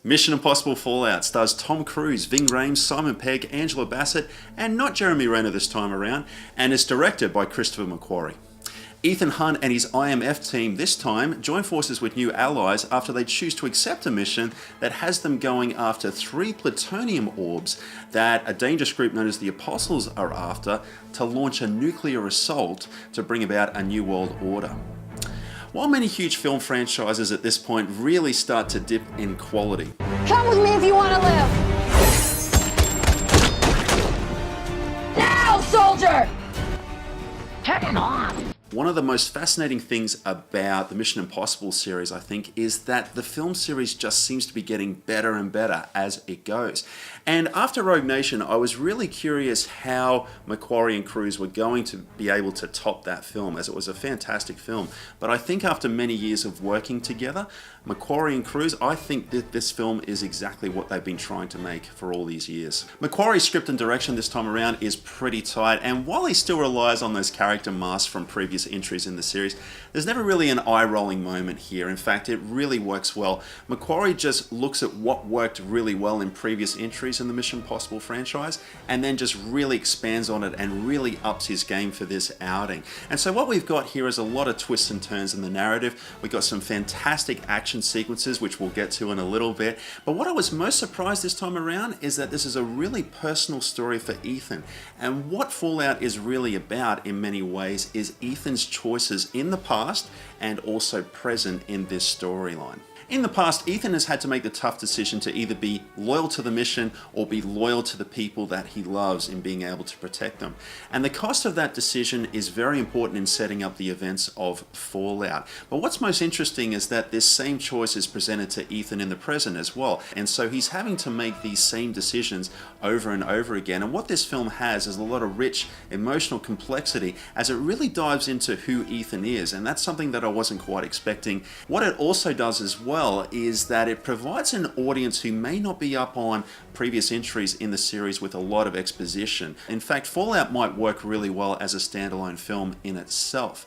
Mission Impossible Fallout stars Tom Cruise, Ving Rhames, Simon Pegg, Angela Bassett, and not Jeremy Renner this time around, and is directed by Christopher McQuarrie. Ethan Hunt and his IMF team this time join forces with new allies after they choose to accept a mission that has them going after 3 plutonium orbs that a dangerous group known as the Apostles are after to launch a nuclear assault to bring about a new world order. While many huge film franchises at this point really start to dip in quality. Come with me if you want to live! Now, soldier! Turn him off! One of the most fascinating things about the Mission Impossible series, I think, is that the film series just seems to be getting better and better as it goes. And after Rogue Nation, I was really curious how McQuarrie and Cruise were going to be able to top that film, as it was a fantastic film. But I think after many years of working together, McQuarrie and Cruise, I think that this film is exactly what they've been trying to make for all these years. McQuarrie's script and direction this time around is pretty tight, and while he still relies on those character masks from previous entries in the series, there's never really an eye-rolling moment here. In fact, it really works well. McQuarrie just looks at what worked really well in previous entries in the Mission Impossible franchise, and then just really expands on it and really ups his game for this outing. And so what we've got here is a lot of twists and turns in the narrative. We've got some fantastic action sequences, which we'll get to in a little bit. But what I was most surprised this time around is that this is a really personal story for Ethan. And what Fallout is really about in many ways is Ethan's choices in the past and also present in this storyline. In the past, Ethan has had to make the tough decision to either be loyal to the mission or be loyal to the people that he loves in being able to protect them. And the cost of that decision is very important in setting up the events of Fallout. But what's most interesting is that this same choice is presented to Ethan in the present as well. And so he's having to make these same decisions over and over again. And what this film has is a lot of rich emotional complexity as it really dives into who Ethan is. And that's something that I wasn't quite expecting. What it also does as well is that it provides an audience who may not be up on previous entries in the series with a lot of exposition. In fact, Fallout might work really well as a standalone film in itself.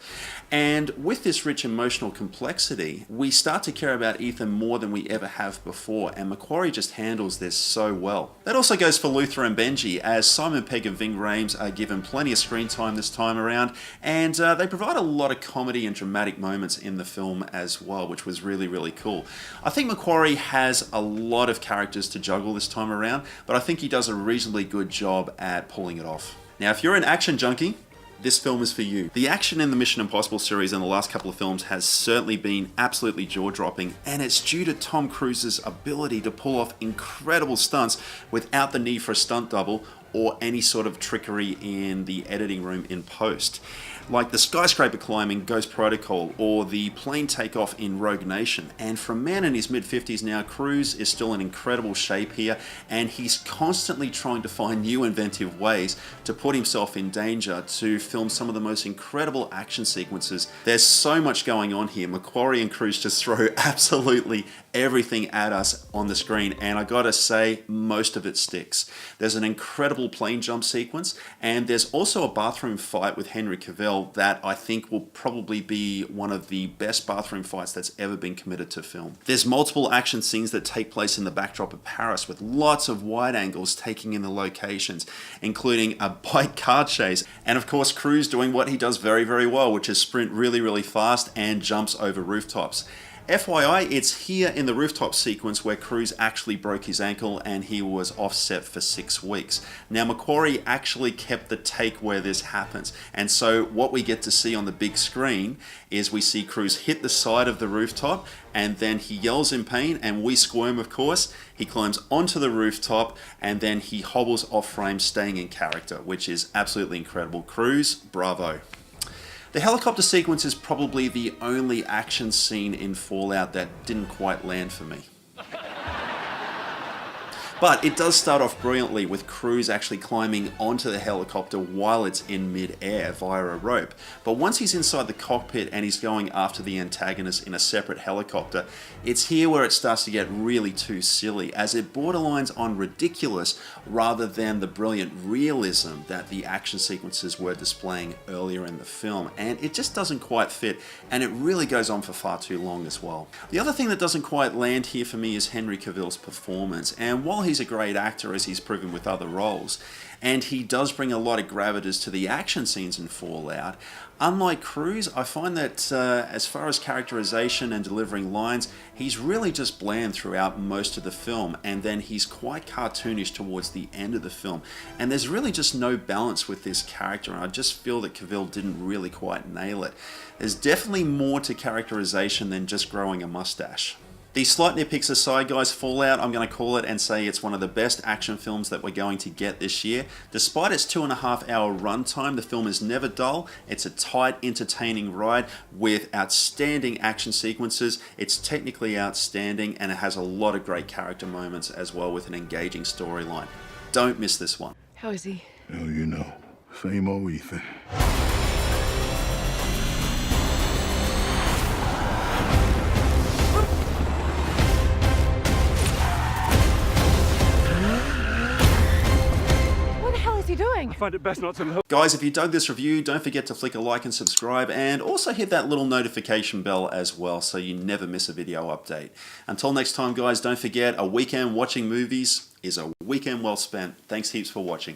And with this rich emotional complexity, we start to care about Ethan more than we ever have before, and McQuarrie just handles this so well. That also goes for Luther and Benji, as Simon Pegg and Ving Rhames are given plenty of screen time this time around, and they provide a lot of comedy and dramatic moments in the film as well, which was really, really cool. I think McQuarrie has a lot of characters to juggle this time around, but I think he does a reasonably good job at pulling it off. Now, if you're an action junkie, this film is for you. The action in the Mission Impossible series in the last couple of films has certainly been absolutely jaw-dropping, and it's due to Tom Cruise's ability to pull off incredible stunts without the need for a stunt double or any sort of trickery in the editing room in post. Like the skyscraper climbing Ghost Protocol or the plane takeoff in Rogue Nation. And for a man in his mid-50s now, Cruise is still in incredible shape here, and he's constantly trying to find new inventive ways to put himself in danger to film some of the most incredible action sequences. There's so much going on here. McQuarrie and Cruise just throw absolutely everything at us on the screen, and I gotta say, most of it sticks. There's an incredible plane jump sequence, and there's also a bathroom fight with Henry Cavill that I think will probably be one of the best bathroom fights that's ever been committed to film. There's multiple action scenes that take place in the backdrop of Paris with lots of wide angles taking in the locations, including a bike car chase, and of course Cruise doing what he does very, very well, which is sprint really, really fast and jumps over rooftops. FYI, it's here in the rooftop sequence where Cruise actually broke his ankle and he was offset for 6 weeks. Now, McQuarrie actually kept the take where this happens, and so what we get to see on the big screen is we see Cruise hit the side of the rooftop, and then he yells in pain, and we squirm, of course. He climbs onto the rooftop, and then he hobbles off frame, staying in character, which is absolutely incredible. Cruise, bravo. The helicopter sequence is probably the only action scene in Fallout that didn't quite land for me. But it does start off brilliantly with Cruise actually climbing onto the helicopter while it's in mid-air via a rope. But once he's inside the cockpit and he's going after the antagonist in a separate helicopter, it's here where it starts to get really too silly, as it borderlines on ridiculous rather than the brilliant realism that the action sequences were displaying earlier in the film. And it just doesn't quite fit, and it really goes on for far too long as well. The other thing that doesn't quite land here for me is Henry Cavill's performance. And while he's a great actor, as he's proven with other roles, and he does bring a lot of gravitas to the action scenes in Fallout, unlike Cruise, I find that as far as characterization and delivering lines, he's really just bland throughout most of the film, and then he's quite cartoonish towards the end of the film. And there's really just no balance with this character, and I just feel that Cavill didn't really quite nail it. There's definitely more to characterization than just growing a mustache. These slight nitpicks aside, guys, Fallout, I'm going to call it and say it's one of the best action films that we're going to get this year. Despite its 2.5-hour runtime, the film is never dull. It's a tight, entertaining ride with outstanding action sequences. It's technically outstanding, and it has a lot of great character moments as well with an engaging storyline. Don't miss this one. How is he? Hell, you know, same old Ethan. Doing? I find it best not to look. Guys, if you dug this review, don't forget to flick a like and subscribe, and also hit that little notification bell as well so you never miss a video update. Until next time, guys, don't forget, a weekend watching movies is a weekend well spent. Thanks heaps for watching.